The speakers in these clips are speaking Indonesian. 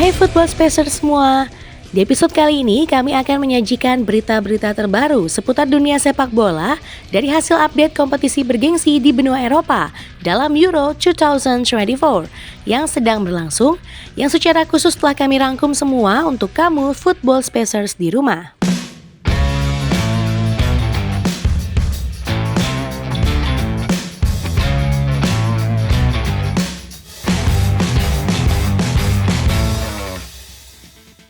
Hai Football Spacer semua. Di episode kali ini kami akan menyajikan berita-berita terbaru seputar dunia sepak bola dari hasil update kompetisi bergengsi di benua Eropa dalam Euro 2024 yang sedang berlangsung, yang secara khusus telah kami rangkum semua untuk kamu Football Spacers di rumah.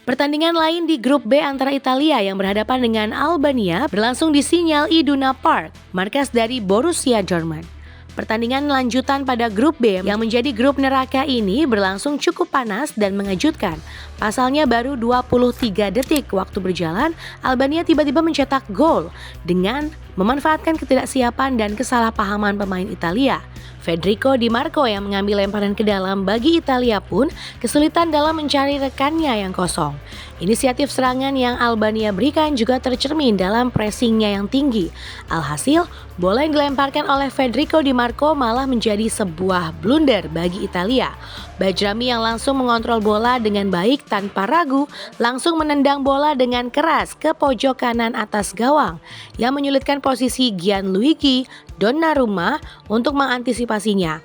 Pertandingan lain di grup B antara Italia yang berhadapan dengan Albania berlangsung di Signal Iduna Park, markas dari Borussia Dortmund. Pertandingan lanjutan pada grup B yang menjadi grup neraka ini berlangsung cukup panas dan mengejutkan. Pasalnya baru 23 detik waktu berjalan, Albania tiba-tiba mencetak gol dengan memanfaatkan ketidaksiapan dan kesalahpahaman pemain Italia. Federico Di Marco yang mengambil lemparan ke dalam bagi Italia pun kesulitan dalam mencari rekannya yang kosong. Inisiatif serangan yang Albania berikan juga tercermin dalam pressingnya yang tinggi. Alhasil, bola yang dilemparkan oleh Federico Di Marco malah menjadi sebuah blunder bagi Italia. Bajrami yang langsung mengontrol bola dengan baik tanpa ragu, langsung menendang bola dengan keras ke pojok kanan atas gawang, yang menyulitkan posisi Gianluigi Donnarumma untuk mengantisipasinya.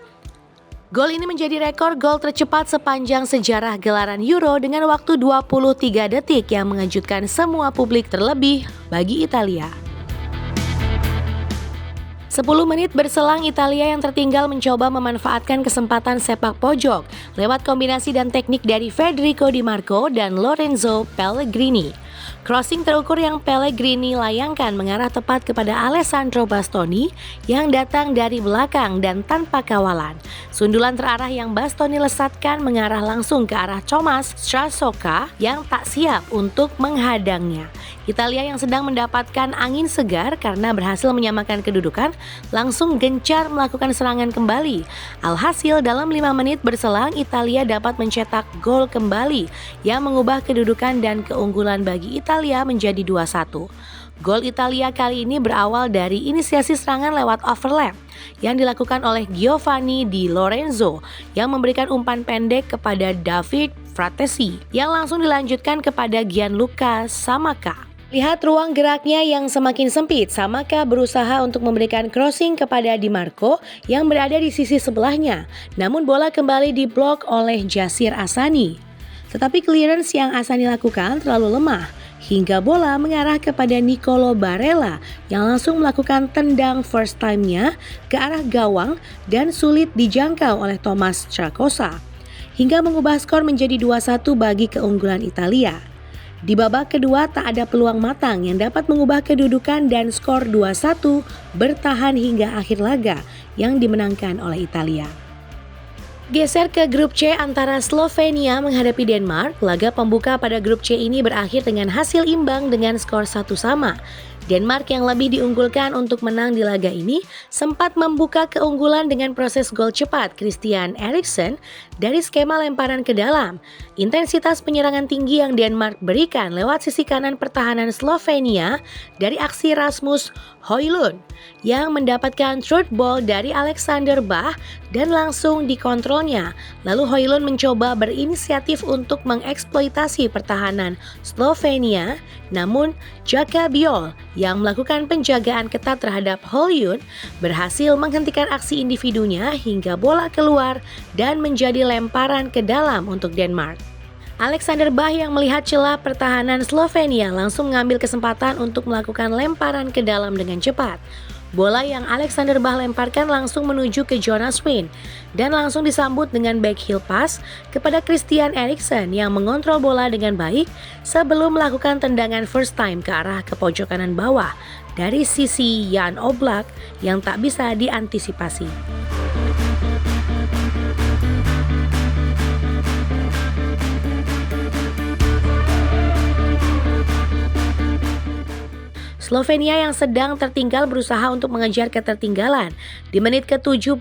Gol ini menjadi rekor gol tercepat sepanjang sejarah gelaran Euro dengan waktu 23 detik yang mengejutkan semua publik, terlebih bagi Italia. 10 menit berselang, Italia yang tertinggal mencoba memanfaatkan kesempatan sepak pojok lewat kombinasi dan teknik dari Federico Di Marco dan Lorenzo Pellegrini. Crossing terukur yang Pellegrini layangkan mengarah tepat kepada Alessandro Bastoni yang datang dari belakang dan tanpa kawalan. Sundulan terarah yang Bastoni lesatkan mengarah langsung ke arah Thomas Strazocca yang tak siap untuk menghadangnya. Italia yang sedang mendapatkan angin segar karena berhasil menyamakan kedudukan, langsung gencar melakukan serangan kembali. Alhasil dalam 5 menit berselang, Italia dapat mencetak gol kembali yang mengubah kedudukan dan keunggulan bagi Italia menjadi 2-1. Gol Italia kali ini berawal dari inisiasi serangan lewat overlap yang dilakukan oleh Giovanni Di Lorenzo yang memberikan umpan pendek kepada David Fratesi yang langsung dilanjutkan kepada Gianluca Scamacca. Lihat ruang geraknya yang semakin sempit, Scamacca berusaha untuk memberikan crossing kepada Di Marco yang berada di sisi sebelahnya. Namun bola kembali diblok oleh Jasir Asani. Tetapi clearance yang Asani lakukan terlalu lemah, hingga bola mengarah kepada Nicolo Barella yang langsung melakukan tendang first time-nya ke arah gawang dan sulit dijangkau oleh Thomas Strazocca, hingga mengubah skor menjadi 2-1 bagi keunggulan Italia. Di babak kedua tak ada peluang matang yang dapat mengubah kedudukan dan skor 2-1 bertahan hingga akhir laga yang dimenangkan oleh Italia. Geser ke grup C antara Slovenia menghadapi Denmark, laga pembuka pada grup C ini berakhir dengan hasil imbang dengan skor 1-1. Denmark yang lebih diunggulkan untuk menang di laga ini sempat membuka keunggulan dengan proses gol cepat Christian Eriksen dari skema lemparan ke dalam. Intensitas penyerangan tinggi yang Denmark berikan lewat sisi kanan pertahanan Slovenia dari aksi Rasmus Højlund yang mendapatkan through ball dari Alexander Bach dan langsung dikontrolnya. Lalu Højlund mencoba berinisiatif untuk mengeksploitasi pertahanan Slovenia, namun Jaka Biol yang melakukan penjagaan ketat terhadap Højlund berhasil menghentikan aksi individunya hingga bola keluar dan menjadi lemparan ke dalam untuk Denmark. Alexander Bach yang melihat celah pertahanan Slovenia langsung mengambil kesempatan untuk melakukan lemparan ke dalam dengan cepat. Bola yang Alexander Bach lemparkan langsung menuju ke Jonas Wind dan langsung disambut dengan backheel pass kepada Christian Eriksen yang mengontrol bola dengan baik sebelum melakukan tendangan first time ke arah ke pojok kanan bawah dari sisi Jan Oblak yang tak bisa diantisipasi. Slovenia yang sedang tertinggal berusaha untuk mengejar ketertinggalan. Di menit ke-75,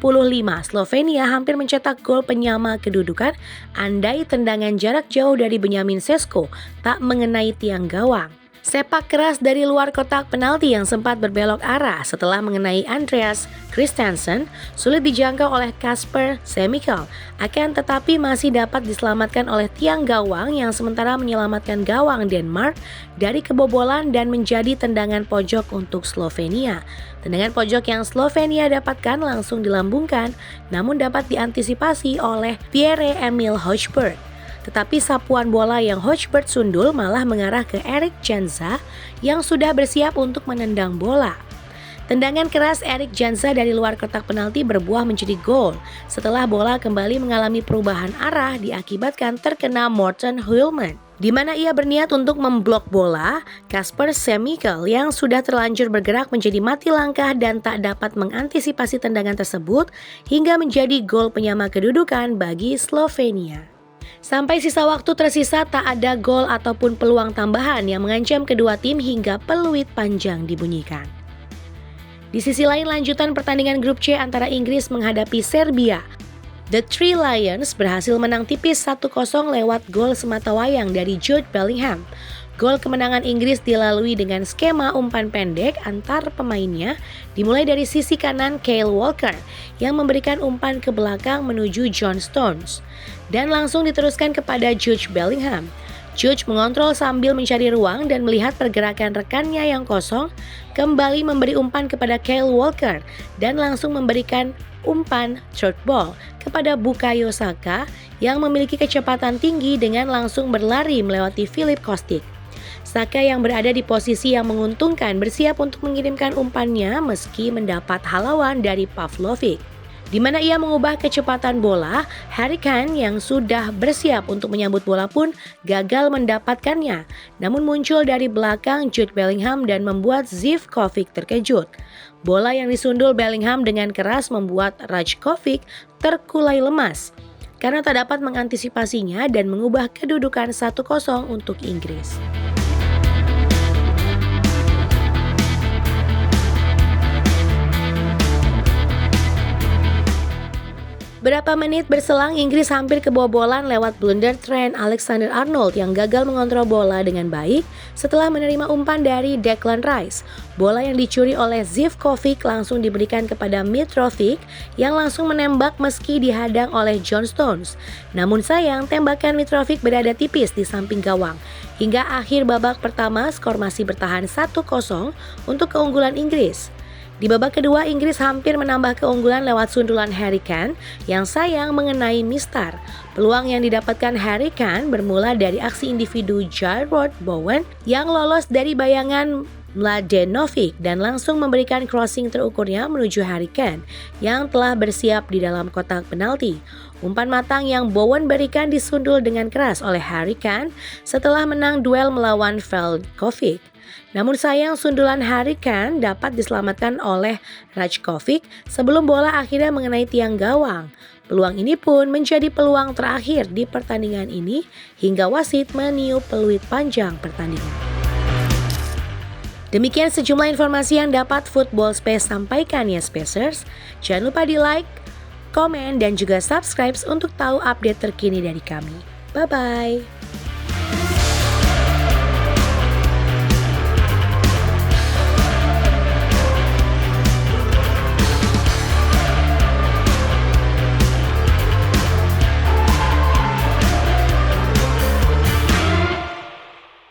Slovenia hampir mencetak gol penyama kedudukan andai tendangan jarak jauh dari Benjamin Sesko tak mengenai tiang gawang. Sepak keras dari luar kotak penalti yang sempat berbelok arah setelah mengenai Andreas Christensen sulit dijangkau oleh Kasper Schmeichel, akan tetapi masih dapat diselamatkan oleh tiang gawang yang sementara menyelamatkan gawang Denmark dari kebobolan dan menjadi tendangan pojok untuk Slovenia. Tendangan pojok yang Slovenia dapatkan langsung dilambungkan, namun dapat diantisipasi oleh Pierre-Emil Højbjerg. Tetapi sapuan bola yang Højbjerg sundul malah mengarah ke Erik Jansa yang sudah bersiap untuk menendang bola. Tendangan keras Erik Jansa dari luar kotak penalti berbuah menjadi gol setelah bola kembali mengalami perubahan arah diakibatkan terkena Morten Huilman, di mana ia berniat untuk memblok bola. Kasper Schmeichel yang sudah terlanjur bergerak menjadi mati langkah dan tak dapat mengantisipasi tendangan tersebut hingga menjadi gol penyama kedudukan bagi Slovenia. Sampai sisa waktu tersisa tak ada gol ataupun peluang tambahan yang mengancam kedua tim hingga peluit panjang dibunyikan. Di sisi lain, lanjutan pertandingan grup C antara Inggris menghadapi Serbia. The Three Lions berhasil menang tipis 1-0 lewat gol sematawayang dari Jude Bellingham. Gol kemenangan Inggris dilalui dengan skema umpan pendek antar pemainnya, dimulai dari sisi kanan Kyle Walker yang memberikan umpan ke belakang menuju John Stones dan langsung diteruskan kepada Jude Bellingham. Jude mengontrol sambil mencari ruang dan melihat pergerakan rekannya yang kosong, kembali memberi umpan kepada Kyle Walker dan langsung memberikan umpan third ball kepada Bukayo Saka yang memiliki kecepatan tinggi dengan langsung berlari melewati Filip Kostic. Saka yang berada di posisi yang menguntungkan bersiap untuk mengirimkan umpannya meski mendapat halauan dari Pavlovic, di mana ia mengubah kecepatan bola. Harry Kane yang sudah bersiap untuk menyambut bola pun gagal mendapatkannya, namun muncul dari belakang Jude Bellingham dan membuat Zivkovic terkejut. Bola yang disundul Bellingham dengan keras membuat Rajkovic terkulai lemas karena tak dapat mengantisipasinya dan mengubah kedudukan 1-0 untuk Inggris. Berapa menit berselang, Inggris hampir kebobolan lewat blunder Trent Alexander-Arnold yang gagal mengontrol bola dengan baik setelah menerima umpan dari Declan Rice. Bola yang dicuri oleh Zivkovic langsung diberikan kepada Mitrovic yang langsung menembak meski dihadang oleh John Stones. Namun sayang, tembakan Mitrovic berada tipis di samping gawang. Hingga akhir babak pertama, skor masih bertahan 1-0 untuk keunggulan Inggris. Di babak kedua, Inggris hampir menambah keunggulan lewat sundulan Harry Kane yang sayang mengenai Mistar. Peluang yang didapatkan Harry Kane bermula dari aksi individu Jarrod Bowen yang lolos dari bayangan Mladenovic dan langsung memberikan crossing terukurnya menuju Harry Kane yang telah bersiap di dalam kotak penalti. Umpan matang yang Bowen berikan disundul dengan keras oleh Harry Kane setelah menang duel melawan Veljkovic. Namun sayang, sundulan Harry Kane dapat diselamatkan oleh Rajkovic sebelum bola akhirnya mengenai tiang gawang. Peluang ini pun menjadi peluang terakhir di pertandingan ini hingga wasit meniup peluit panjang pertandingan. Demikian sejumlah informasi yang dapat Football Space sampaikan ya Spacers. Jangan lupa di like, komen, dan juga subscribe untuk tahu update terkini dari kami. Bye-bye.